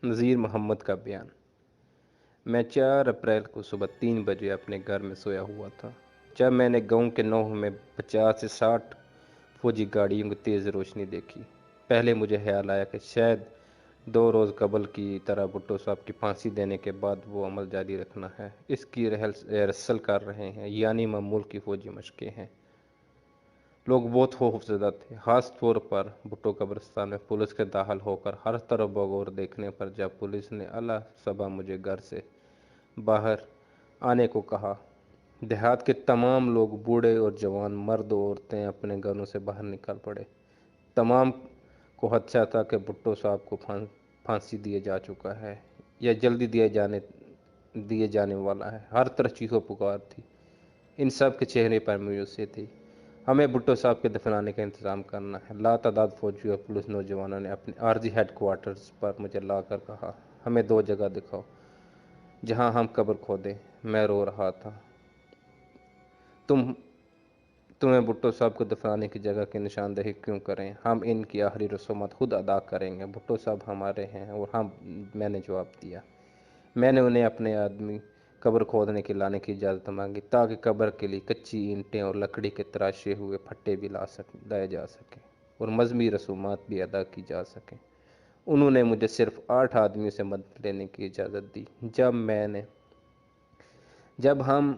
نذیر محمد کا بیان۔ میں 4 اپریل کو صبح 3 بجے اپنے گھر میں سویا ہوا تھا جب میں نے گاؤں کے نوح میں 50 سے 60 فوجی گاڑیوں کی تیز روشنی دیکھی۔ پہلے مجھے خیال آیا کہ شاید 2 روز قبل کی طرح بھٹو صاحب کی پھانسی دینے کے بعد وہ عمل جاری رکھنا ہے، اس کی ریہرسل کر رہے ہیں، یعنی معمول کی فوجی مشقیں ہیں۔ لوگ بہت خوفزدہ تھے، خاص طور پر بھٹو قبرستان میں پولیس کے داخل ہو کر ہر طرف بغور دیکھنے پر۔ جب پولیس نے اعلیٰ صبح مجھے گھر سے باہر آنے کو کہا، دیہات کے تمام لوگ، بوڑھے اور جوان، مرد و عورتیں اپنے گھروں سے باہر نکل پڑے۔ تمام کو خدشہ تھا کہ بھٹو صاحب کو پھانسی دیا جا چکا ہے یا جلدی دیے جانے والا ہے۔ ہر طرف چیخو پکار تھی، ان سب کے چہرے پر مایوسی تھی۔ ہمیں بھٹو صاحب کے دفنانے کا انتظام کرنا ہے۔ لاتعداد فوجی اور پولیس نوجوانوں نے اپنے عارضی ہیڈ کوارٹرز پر مجھے لا کر کہا، ہمیں 2 جگہ دکھاؤ جہاں ہم قبر کھودیں۔ میں رو رہا تھا۔ تمہیں بھٹو صاحب کو دفنانے کی جگہ کی نشاندہی کیوں کریں؟ ہم ان کی آخری رسومات خود ادا کریں گے۔ بھٹو صاحب ہمارے ہیں اور میں نے جواب دیا۔ میں نے انہیں اپنے آدمی قبر کھودنے کی لانے کی اجازت مانگی تاکہ قبر کے لیے کچی اینٹیں اور لکڑی کے تراشے ہوئے پھٹے بھی لائے جا سکیں اور مذہبی رسومات بھی ادا کی جا سکیں۔ انہوں نے مجھے صرف 8 آدمیوں سے مدد لینے کی اجازت دی۔ جب ہم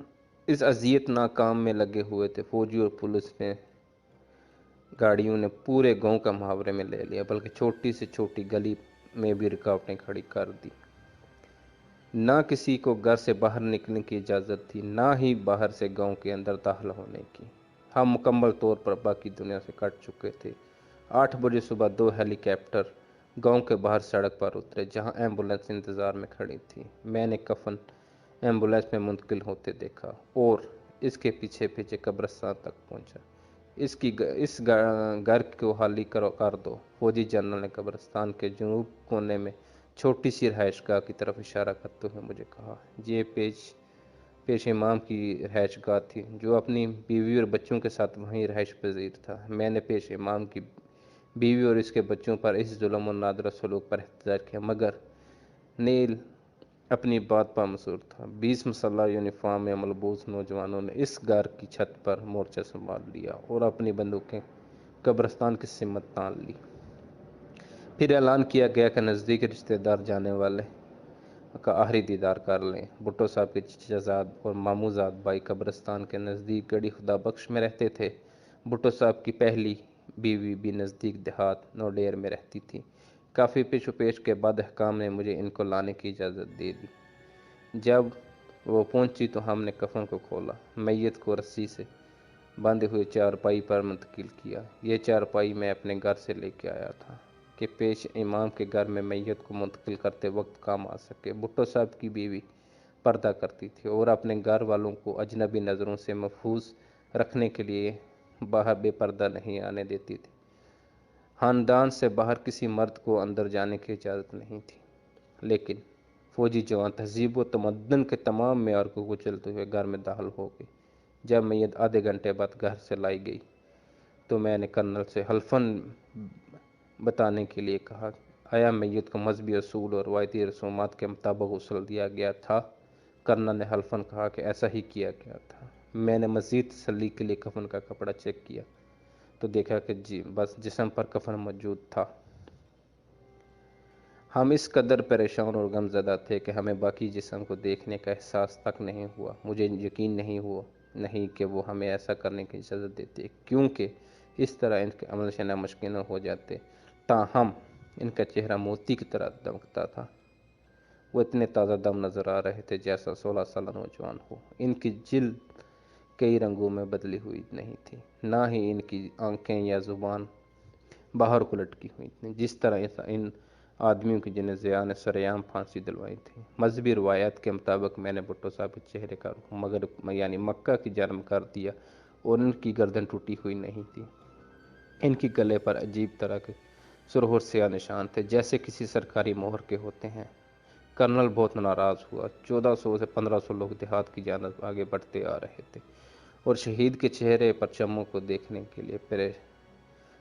اس اذیت ناک کام میں لگے ہوئے تھے، فوجی اور پولیس نے گاڑیوں نے پورے گاؤں کا محاورے میں لے لیا، بلکہ چھوٹی سے چھوٹی گلی میں بھی رکاوٹیں کھڑی کر دی۔ نہ کسی کو گھر سے باہر نکلنے کی اجازت تھی، نہ ہی باہر سے گاؤں کے اندر داخل ہونے کی۔ ہم مکمل طور پر باقی دنیا سے کٹ چکے تھے۔ 8 بجے صبح 2 ہیلی کاپٹر گاؤں کے باہر سڑک پر اترے جہاں ایمبولینس انتظار میں کھڑی تھی۔ میں نے کفن ایمبولینس میں منتقل ہوتے دیکھا اور اس کے پیچھے پیچھے قبرستان تک پہنچا۔ اس گھر کو خالی کر دو، فوجی جنرل نے قبرستان کے جنوب کونے میں چھوٹی سی رہائش گاہ کی طرف اشارہ کرتے ہوئے مجھے کہا۔ یہ پیش امام کی رہائش گاہ تھی، جو اپنی بیوی اور بچوں کے ساتھ وہیں رہائش پذیر تھا۔ میں نے پیش امام کی بیوی اور اس کے بچوں پر اس ظلم و نادرہ سلوک پر احتجاج کیا، مگر نیل اپنی بات پر مصر تھا۔ 20 مسلح یونیفارم میں ملبوس نوجوانوں نے اس گھر کی چھت پر مورچہ سنبھال لیا اور اپنی بندوقیں قبرستان کی سمت تان لی۔ پھر اعلان کیا گیا کہ نزدیکی رشتہ دار جانے والے کا آخری دیدار کر لیں۔ بھٹو صاحب کے چچا زاد اور ماموں زاد بھائی قبرستان کے نزدیک گڑھی خدا بخش میں رہتے تھے۔ بھٹو صاحب کی پہلی بیوی بھی نزدیک دیہات نوڈیر میں رہتی تھی۔ کافی پیش و پیش کے بعد حکام نے مجھے ان کو لانے کی اجازت دے دی۔ جب وہ پہنچی تو ہم نے کفن کو کھولا، میت کو رسی سے باندھے ہوئے چارپائی پر منتقل کیا۔ یہ چارپائی میں اپنے گھر سے لے کے آیا تھا کہ پیش امام کے گھر میں میت کو منتقل کرتے وقت کام آ سکے۔ بھٹو صاحب کی بیوی پردہ کرتی تھی اور اپنے گھر والوں کو اجنبی نظروں سے محفوظ رکھنے کے لیے باہر بے پردہ نہیں آنے دیتی تھی۔ خاندان سے باہر کسی مرد کو اندر جانے کی اجازت نہیں تھی، لیکن فوجی جوان تہذیب و تمدن کے تمام معیار کو کچلتے ہوئے گھر میں داخل ہو گئے۔ جب میت آدھے گھنٹے بعد گھر سے لائی گئی تو میں نے کرنل سے حلفاً بتانے کے لیے کہا، آیا میت کو مذہبی اصول اور روایتی رسومات کے مطابق غسل دیا گیا تھا؟ کرنل نے حلفاً کہا کہ ایسا ہی کیا گیا تھا۔ میں نے مزید تسلی کے لیے کفن کا کپڑا چیک کیا تو دیکھا کہ بس جسم پر کفن موجود تھا۔ ہم اس قدر پریشان اور غمزدہ تھے کہ ہمیں باقی جسم کو دیکھنے کا احساس تک نہیں ہوا۔ مجھے یقین نہیں کہ وہ ہمیں ایسا کرنے کی اجازت دیتے، کیونکہ اس طرح ان کے عمل سے ناممکن ہو جاتے۔ تاہم ان کا چہرہ موتی کی طرح دمکتا تھا۔ وہ اتنے تازہ دم نظر آ رہے تھے جیسا 16 سالہ نوجوان ہو۔ ان کی جلد کئی رنگوں میں بدلی ہوئی نہیں تھی، نہ ہی ان کی آنکھیں یا زبان باہر کو لٹکی ہوئی تھی، جس طرح ان آدمیوں کی جنہیں ضیاء نے سرعام پھانسی دلوائی تھی۔ مذہبی روایات کے مطابق میں نے بھٹو صاحب کے چہرے کا رخ مغرب یعنی مکہ کی جانب کر دیا اور ان کی گردن ٹوٹی ہوئی نہیں تھی۔ ان کی گلے پر عجیب طرح کے سرخ اور سیاہ نشان تھے، جیسے کسی سرکاری مہر کے ہوتے ہیں۔ کرنل بہت ناراض ہوا۔ 1400 سے 1500 لوگ دیہات کی جانب آگے بڑھتے آ رہے تھے اور شہید کے چہرے پر چمک کو دیکھنے کے لیے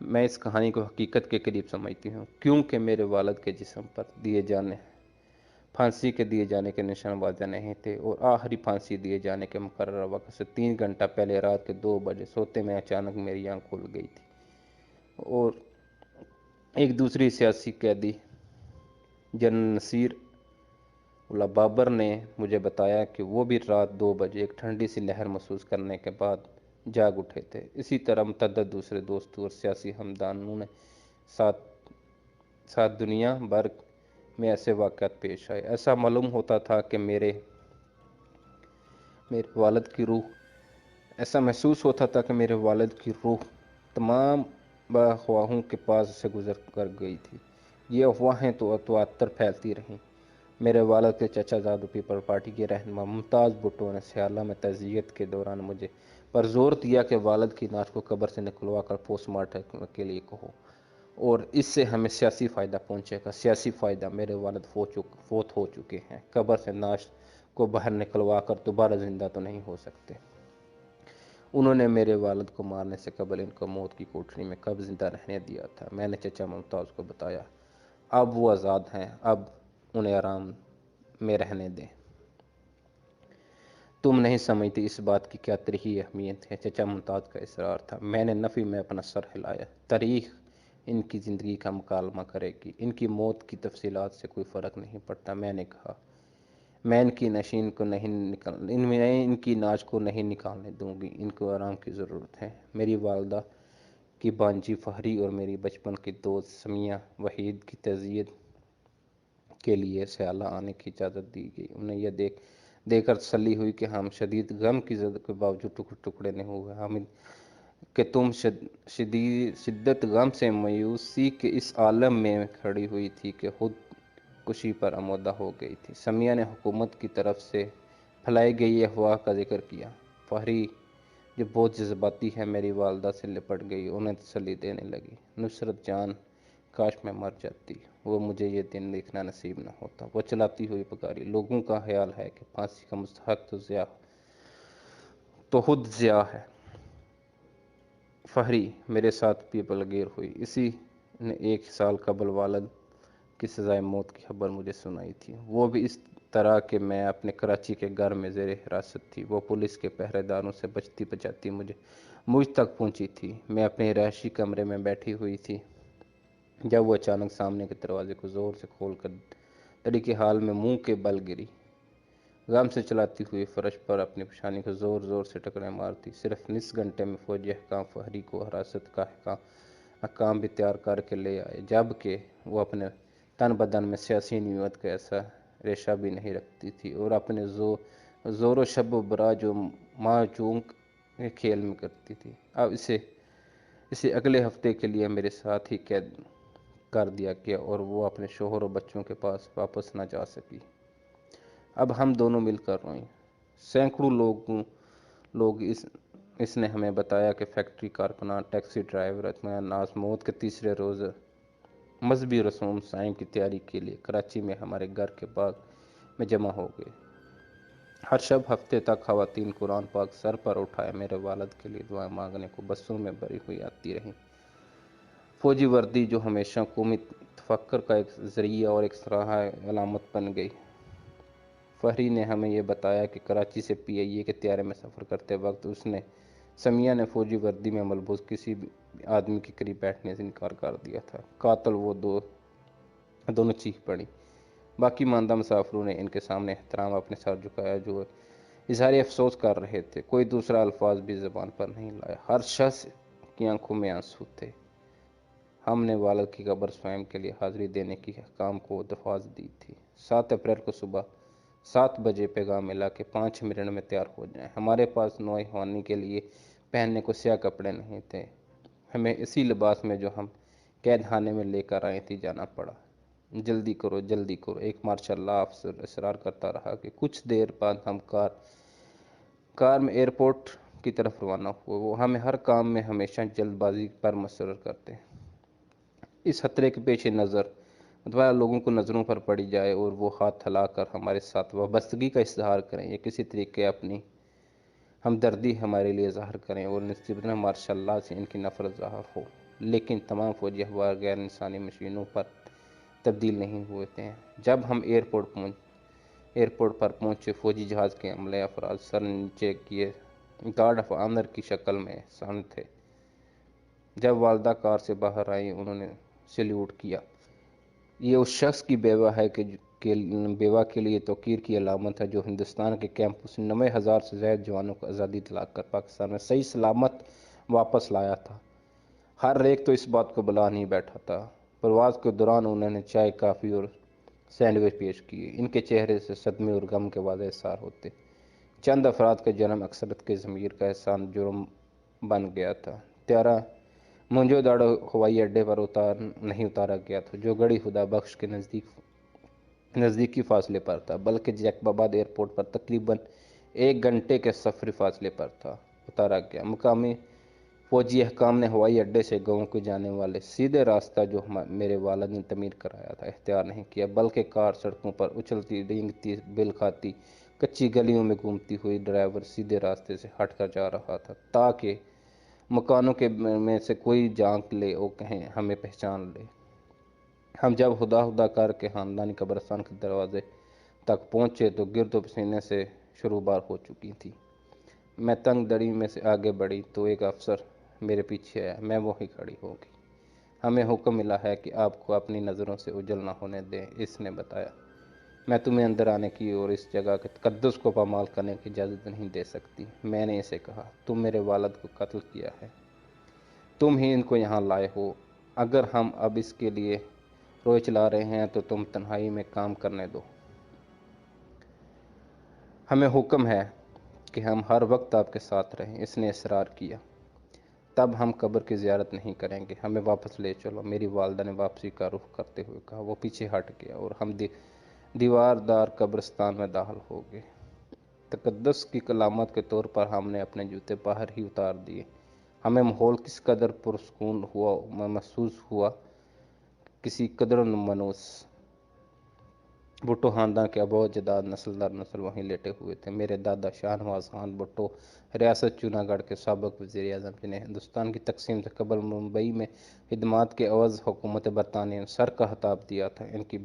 میں اس کہانی کو حقیقت کے قریب سمجھتی ہوں، کیونکہ میرے والد کے جسم پر پھانسی کے دیے جانے کے نشان واضح نہیں تھے، اور آخری پھانسی دیے جانے کے مقررہ وقت سے 3 گھنٹہ پہلے رات کے 2 بجے سوتے میں اچانک میری آنکھ کھل گئی تھی، اور ایک دوسری سیاسی قیدی جنرل نصیر اللہ بابر نے مجھے بتایا کہ وہ بھی رات 2 بجے ایک ٹھنڈی سی لہر محسوس کرنے کے بعد جاگ اٹھے تھے۔ اسی طرح متعدد دوسرے دوستوں اور سیاسی ہمدانوں نے ساتھ دنیا بھر میں ایسے واقعات پیش آئے۔ ایسا معلوم ہوتا تھا کہ میرے والد کی روح ایسا محسوس ہوتا تھا کہ میرے والد کی روح تمام افواہوں کے پاس سے گزر کر گئی تھی۔ یہ افواہیں تو تواتر پھیلتی رہیں۔ میرے والد کے چچا زادو پیپل پارٹی کے رہنما ممتاز بھٹو نے سیالہ میں تعزیت کے دوران مجھے پر زور دیا کہ والد کی لاش کو قبر سے نکلوا کر پوسٹ مارٹم کے لیے کہو، اور اس سے ہمیں سیاسی فائدہ پہنچے گا۔ سیاسی فائدہ؟ میرے والد فوت ہو چکے ہیں، قبر سے لاش کو باہر نکلوا کر دوبارہ زندہ تو نہیں ہو سکتے۔ انہوں نے میرے والد کو مارنے سے قبل ان کو موت کی کوٹری میں کب زندہ رہنے دیا تھا؟ میں نے چچا ممتاز کو بتایا۔ اب وہ آزاد ہیں، اب انہیں آرام میں رہنے دیں۔ تم نہیں سمجھتی اس بات کی کیا تاریخی اہمیت ہے، چچا ممتاز کا اصرار تھا۔ میں نے نفی میں اپنا سر ہلایا۔ تاریخ ان کی زندگی کا مکالمہ کرے گی، ان کی موت کی تفصیلات سے کوئی فرق نہیں پڑتا۔ میں نے کہا، میں ان کی ناز کو نہیں نکالنے دوں گی، ان کو آرام کی ضرورت ہے۔ میری والدہ کی بانجی فہری اور میری بچپن کی دوست سمیہ وحید کی تعزیت کے لیے سیالہ آنے کی اجازت دی گئی۔ انہیں یہ دیکھ کر تسلی ہوئی کہ ہم شدید غم کی زد کے باوجود ٹکڑے نہیں ہوئے، کہ تم شدت غم سے مایوسی کے اس عالم میں کھڑی ہوئی تھی کہ خود کشی پر آمادہ ہو گئی تھی۔ سمیہ نے حکومت کی طرف سے پھیلائی گئی افواہ کا ذکر کیا۔ فہری، جو بہت جذباتی ہے، میری والدہ سے لپٹ گئی، انہیں تسلی دینے لگی۔ نصرت جان، کاش میں مر جاتی، وہ مجھے یہ دن دیکھنا نصیب نہ ہوتا۔ وہ چلاتی ہوئی پکاری، لوگوں کا خیال ہے کہ پھانسی کا مستحق تو خود ضیاء ہے۔ فہری میرے ساتھ پیپل گیر ہوئی۔ اسی نے 1 سال قبل والد کی سزائے موت کی خبر مجھے سنائی تھی، وہ بھی اس طرح کہ میں اپنے کراچی کے گھر میں زیر حراست تھی۔ وہ پولیس کے پہرے داروں سے بچتی بچاتی مجھ تک پہنچی تھی۔ میں اپنے رہائشی کمرے میں بیٹھی ہوئی تھی جب وہ اچانک سامنے کے دروازے کو زور سے کھول کر دڑی کے حال میں منہ کے بل گری، غم سے چلاتی ہوئی فرش پر اپنی پیشانی کو زور زور سے ٹکرے مارتی۔ صرف نصف گھنٹے میں فوجی حکام فہری کو حراست کا احکام بھی تیار کر کے لے آئے، جبکہ وہ اپنے تن بدن میں سیاسی نیت کا ایسا ریشہ بھی نہیں رکھتی تھی، اور اپنے زور و شب و برا جو ماں چونک کے کھیل میں کرتی تھی، اب اسے اگلے ہفتے کے لیے میرے ساتھ ہی قید کر دیا گیا، اور وہ اپنے شوہر و بچوں کے پاس واپس نہ جا سکی۔ اب ہم دونوں مل کر روئیں۔ سینکڑوں لوگ اس نے ہمیں بتایا کہ فیکٹری کارکنان، ٹیکسی ڈرائیور، اطمینان ناز موت کے تیسرے روز مذہبی رسوم سائم کی تیاری کے لیے کراچی میں ہمارے گھر کے باغ میں جمع ہو گئے۔ ہر شب ہفتے تک خواتین قرآن پاک سر پر اٹھائے میرے والد کے لیے دعائیں مانگنے کو بسوں میں بھری ہوئی آتی رہیں۔ فوجی وردی جو ہمیشہ قومی تفکر کا ایک ذریعہ اور ایک سراہا علامت بن گئی۔ فہری نے ہمیں یہ بتایا کہ کراچی سے پی آئی اے کے طیارے میں سفر کرتے وقت سمیہ نے فوجی وردی میں ملبوس کسی بھی آدمی کے قریب بیٹھنے سے انکار کر دیا تھا۔ قاتل! وہ دونوں چیخ پڑیں۔ باقی ماندہ مسافروں نے ان کے سامنے احترام اپنے سر جھکایا جو اظہار افسوس کر رہے تھے۔ کوئی دوسرا الفاظ بھی زبان پر نہیں لایا۔ ہر شخص کی آنکھوں میں آنسو تھے۔ ہم نے والد کی قبر سوئم کے لیے حاضری دینے کی حکام کو درخواست دی تھی۔ 7 اپریل کو صبح 7 بجے پیغام ملا کہ 5 منٹ میں تیار ہو جائیں۔ ہمارے پاس نوجوانی کے لیے پہننے کو سیاہ کپڑے نہیں تھے۔ ہمیں اسی لباس میں جو ہم قید خانے میں لے کر آئے تھے جانا پڑا۔ جلدی کرو، جلدی کرو، ایک مارشل لا افسر اصرار کرتا رہا کہ کچھ دیر بعد ہم کار میں ایئرپورٹ کی طرف روانہ ہوئے۔ وہ ہمیں ہر کام میں ہمیشہ جلد بازی پر مسرور کرتے۔ اس خطرے کے پیش نظر متوالہ لوگوں کو نظروں پر پڑی جائے اور وہ ہاتھ ہلا کر ہمارے ساتھ وابستگی کا اظہار کریں یا کسی طریقے اپنی ہمدردی ہمارے لیے ظاہر کریں اور نسبتاً ماشاء اللہ سے ان کی نفرت ظاہر ہو۔ لیکن تمام فوجی احبار غیر انسانی مشینوں پر تبدیل نہیں ہوئے تھے۔ جب ہم ایئرپورٹ پر پہنچے، فوجی جہاز کے عملے افراد سر نیچے کیے گارڈ آف آنر کی شکل میں سن تھے۔ جب والدہ کار سے باہر آئیں، انہوں نے سیلیوٹ کیا۔ یہ اس شخص کی بیوہ کے لیے توقیر کی علامت ہے جو ہندوستان کے کیمپوں سے 90,000 سے زائد جوانوں کو آزادی دلا کر پاکستان میں صحیح سلامت واپس لایا تھا۔ ہر ایک تو اس بات کو بلا نہیں بیٹھا تھا۔ پرواز کے دوران انہوں نے چائے، کافی اور سینڈوچ پیش کیے۔ ان کے چہرے سے صدمے اور غم کے واضح اثار ہوتے۔ چند افراد کا جرم اکثریت کے ضمیر کا احسان جرم بن گیا تھا۔ طیارہ منجو داڑو ہوائی اڈے پر نہیں اتارا گیا تھا، جو گڑھی خدا بخش کے نزدیکی فاصلے پر تھا، بلکہ جیکب آباد ایئرپورٹ پر تقریباً 1 گھنٹے کے سفری فاصلے پر تھا اتارا گیا۔ مقامی فوجی حکام نے ہوائی اڈے سے گاؤں کو جانے والے سیدھے راستہ جو میرے والد نے تعمیر کرایا تھا اختیار نہیں کیا، بلکہ کار سڑکوں پر اچھلتی رینگتی بل کھاتی کچی گلیوں میں گھومتی ہوئی ڈرائیور سیدھے راستے سے ہٹ کر جا رہا تھا تاکہ مکانوں میں سے کوئی جھانک لے اور کہیں ہمیں پہچان لے۔ ہم جب ہدا ہدا کر کے خاندانی قبرستان کے دروازے تک پہنچے تو گرد و پسینے سے شروبار ہو چکی تھی۔ میں تنگ دری میں سے آگے بڑھی تو ایک افسر میرے پیچھے آیا۔ میں وہیں کھڑی ہو گئی۔ ہمیں حکم ملا ہے کہ آپ کو اپنی نظروں سے اوجھل نہ ہونے دیں، اس نے بتایا۔ میں تمہیں اندر آنے کی اور اس جگہ کے تقدس کو پامال کرنے کی اجازت نہیں دے سکتی۔ میں نے اسے کہا، تم میرے والد کو قتل کیا ہے، تم ہی ان کو یہاں لائے ہو۔ اگر ہم اب اس کے لیے روئے چلا رہے ہیں تو تم تنہائی میں کام کرنے دو۔ ہمیں حکم ہے کہ ہم ہر وقت آپ کے ساتھ رہیں، اس نے اصرار کیا۔ تب ہم قبر کی زیارت نہیں کریں گے، ہمیں واپس لے چلو، میری والدہ نے واپسی کا رخ کرتے ہوئے کہا۔ وہ پیچھے ہٹ گیا اور ہم دیوار دار قبرستان میں داخل ہو گئے۔ تقدس کی علامت کے طور پر ہم نے اپنے جوتے باہر ہی اتار دیے۔ ہمیں ماحول کس قدر پرسکون محسوس ہوا، کسی قدر منوس۔ بھٹو خاندان کے آباء و اجداد نسل در نسل وہیں لیٹے ہوئے تھے۔ میرے دادا شاہ نواز خان بھٹو ریاست چونا گڑھ کے سابق وزیر اعظم، جنہیں ہندوستان کی تقسیم سے قبل ممبئی میں خدمات کے عوض حکومت برطانیہ نے سر کا خطاب دیا تھا۔ ان کی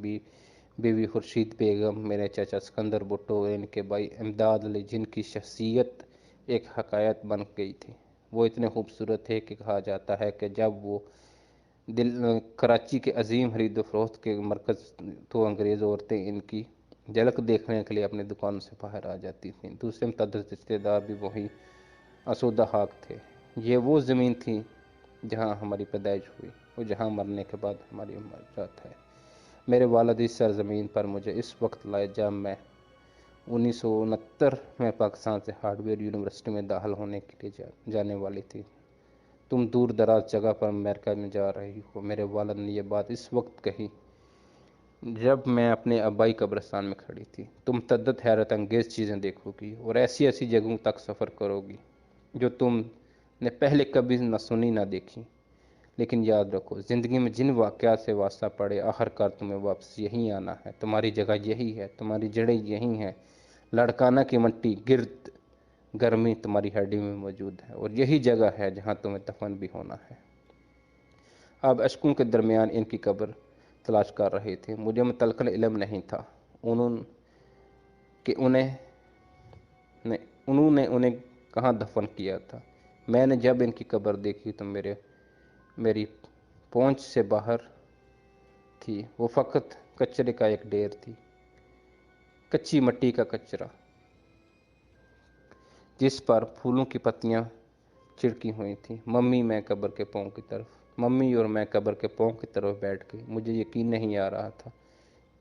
بیوی خورشید بیگم، میرے چچا سکندر بھٹو اور ان کے بھائی امداد علی، جن کی شخصیت ایک حکایت بن گئی تھی۔ وہ اتنے خوبصورت تھے کہ کہا جاتا ہے کہ جب وہ کراچی کے عظیم خرید و فروخت کے مرکز تو انگریز عورتیں ان کی جھلک دیکھنے کے لیے اپنی دکانوں سے باہر آ جاتی تھیں۔ دوسرے متعدد رشتہ دار بھی وہی آسودہ خاک تھے۔ یہ وہ زمین تھی جہاں ہماری پیدائش ہوئی اور جہاں مرنے کے بعد ہماری عمر جاتا ہے۔ میرے والد اس سرزمین پر مجھے اس وقت لائے جب میں 1969 میں پاکستان سے ہارورڈ یونیورسٹی میں داخل ہونے کے لیے جانے والی تھی۔ تم دور دراز جگہ پر امریکہ میں جا رہی ہو۔ میرے والد نے یہ بات اس وقت کہی جب میں اپنے آبائی قبرستان میں کھڑی تھی۔ تم متعدد حیرت انگیز چیزیں دیکھو گی اور ایسی ایسی جگہوں تک سفر کرو گی جو تم نے پہلے کبھی نہ سنی نہ دیکھی۔ لیکن یاد رکھو، زندگی میں جن واقعات سے واسطہ پڑے، آخر کار تمہیں واپس یہیں آنا ہے۔ تمہاری جگہ یہی ہے، تمہاری جڑیں یہی ہیں۔ لڑکانہ کی مٹی گرد گرمی تمہاری ہڈی میں موجود ہے اور یہی جگہ ہے جہاں تمہیں دفن بھی ہونا ہے۔ آپ اشکوں کے درمیان ان کی قبر تلاش کر رہے تھے۔ مجھے متعلق علم نہیں تھا کہ انہوں نے انہیں کہاں دفن کیا تھا۔ میں نے جب ان کی قبر دیکھی تو میری پہنچ سے باہر تھی۔ وہ فقط کچرے کا ایک ڈھیر تھی، کچی مٹی کا کچرا جس پر پھولوں کی پتیاں چھڑکی ہوئی تھیں۔ ممی اور میں قبر کے پاؤں کی طرف بیٹھ گئی۔ مجھے یقین نہیں آ رہا تھا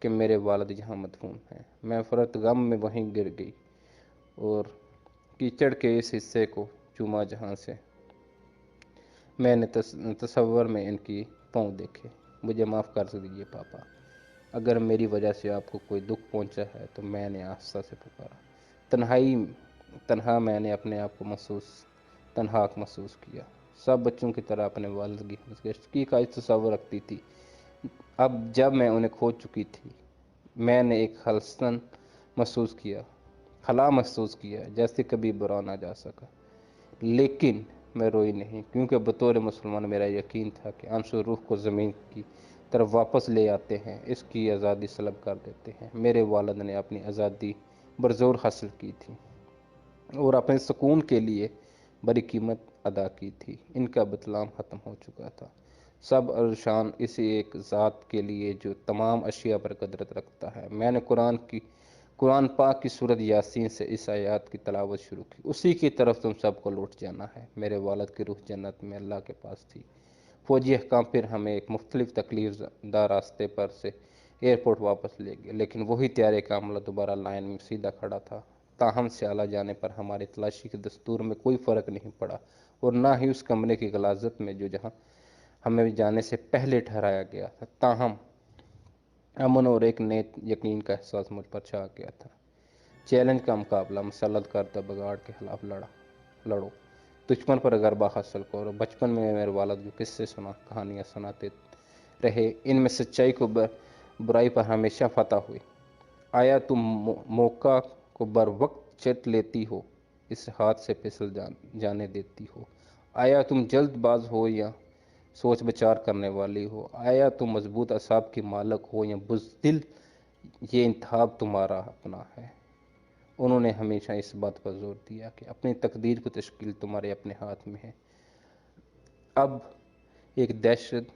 کہ میرے والد یہاں مدفون ہیں۔ میں فرط غم میں وہیں گر گئی اور کیچڑ کے اس حصے کو چوما جہاں سے میں نے تصور میں ان کی پاؤں دیکھے۔ مجھے معاف کر دیجیے پاپا، اگر میری وجہ سے آپ کو کوئی دکھ پہنچا ہے تو میں نے آہستہ سے پکارا۔ تنہا میں نے اپنے آپ کو تنہا محسوس کیا، سب بچوں کی طرح اپنے والد کی ہمسکشگی کا تصور رکھتی تھی۔ اب جب میں انہیں کھو چکی تھی، میں نے ایک خلا محسوس کیا جیسے کبھی برا نہ جا سکا، لیکن میں روئی نہیں، کیونکہ بطور مسلمان میرا یقین تھا کہ عنصر روح کو زمین کی طرف واپس لے آتے ہیں، اس کی آزادی سلب کر دیتے ہیں۔ میرے والد نے اپنی آزادی برزور حاصل کی تھی اور اپنے سکون کے لیے بڑی قیمت ادا کی تھی۔ ان کا بتلام ختم ہو چکا تھا۔ سب اور شان اسی ایک ذات کے لیے جو تمام اشیاء پر قدرت رکھتا ہے۔ میں نے قرآن پاک کی سورۃ یاسین سے اس آیات کی تلاوت شروع کی۔ اسی کی طرف تم سب کو لوٹ جانا ہے۔ میرے والد کی روح جنت میں اللہ کے پاس تھی۔ فوجی حکام پھر ہمیں ایک مختلف تکلیف دہ راستے پر سے ایئرپورٹ واپس لے گئے، لیکن وہی طیارے کا عملہ دوبارہ لائن میں سیدھا کھڑا تھا۔ تاہم سیالہ جانے پر ہماری تلاشی کے دستور میں کوئی فرق نہیں پڑا، اور نہ ہی اس کمرے کی غلاظت میں جو جہاں ہمیں جانے سے پہلے ٹھہرایا گیا تھا۔ تاہم امن اور ایک نئے یقین کا احساس مجھ پر چھا گیا تھا۔ چیلنج کا مقابلہ مسلط کردہ بگاڑ کے خلاف لڑو، دشمن پر غلبہ حاصل کرو۔ بچپن میں میرے والد جو قصے کہانیاں سناتے رہے، ان میں سچائی کو برائی پر ہمیشہ فتح ہوئی۔ آیا تم موقع کو بر وقت چٹ لیتی ہو، اسے ہاتھ سے پھسل جانے دیتی ہو؟ آیا تم جلد باز ہو یا سوچ بچار کرنے والی ہو؟ آیا تم مضبوط اعصاب کی مالک ہو یا بزدل؟ یہ انتخاب تمہارا اپنا ہے۔ انہوں نے ہمیشہ اس بات پر زور دیا کہ اپنی تقدیر کو تشکیل تمہارے اپنے ہاتھ میں ہے۔ اب ایک دہشت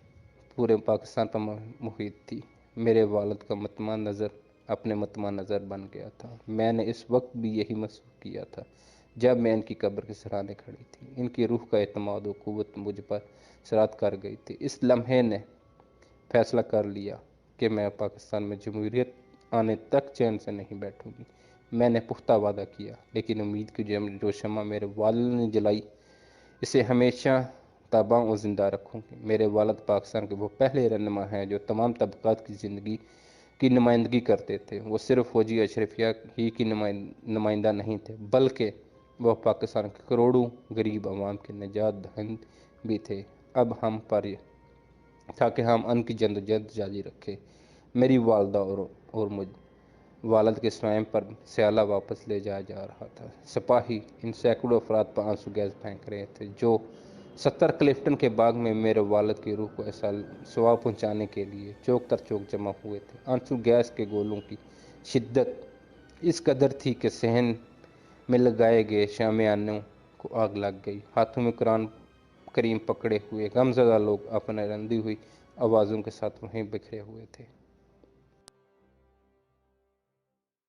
پورے پاکستان پر محیط تھی۔ میرے والد کا مطمع نظر اپنے مطمع نظر بن گیا تھا۔ میں نے اس وقت بھی یہی محسوس کیا تھا جب میں ان کی قبر کے سرانے کھڑی تھی۔ ان کی روح کا اعتماد و قوت مجھ پر اثرات کر گئی تھی۔ اس لمحے نے فیصلہ کر لیا کہ میں پاکستان میں جمہوریت آنے تک چین سے نہیں بیٹھوں گی۔ میں نے پختہ وعدہ کیا، لیکن امید کی جو شمع میرے والد نے جلائی، اسے ہمیشہ تاباں اور زندہ رکھوں گی۔ میرے والد پاکستان کے وہ پہلے رہنما ہیں جو تمام طبقات کی زندگی کی نمائندگی کرتے تھے۔ وہ صرف فوجی اشرفیہ ہی کی نمائندہ نہیں تھے، بلکہ وہ پاکستان کے کروڑوں غریب عوام کے نجات دہند بھی تھے۔ اب ہم پر یہ تھا کہ ہم ان کی جدوجہد جاری رکھیں۔ میری والدہ اور مجھ والد کے سوئم پر سیالہ واپس لے جایا جا رہا تھا۔ سپاہی ان سینکڑوں افراد پر آنسو گیس پھینک رہے تھے جو 70 کلفٹن کے باغ میں میرے والد کی روح کو ایسا ثواب پہنچانے کے لیے چوک در چوک جمع ہوئے تھے۔ آنسو گیس کے گولوں کی شدت اس قدر تھی کہ صحن میں لگائے گئے شامیانوں کو آگ لگ گئی۔ ہاتھوں میں قرآن کریم پکڑے ہوئے غمزدہ لوگ اپنے رندی ہوئی آوازوں کے ساتھ وہیں بکھرے ہوئے تھے۔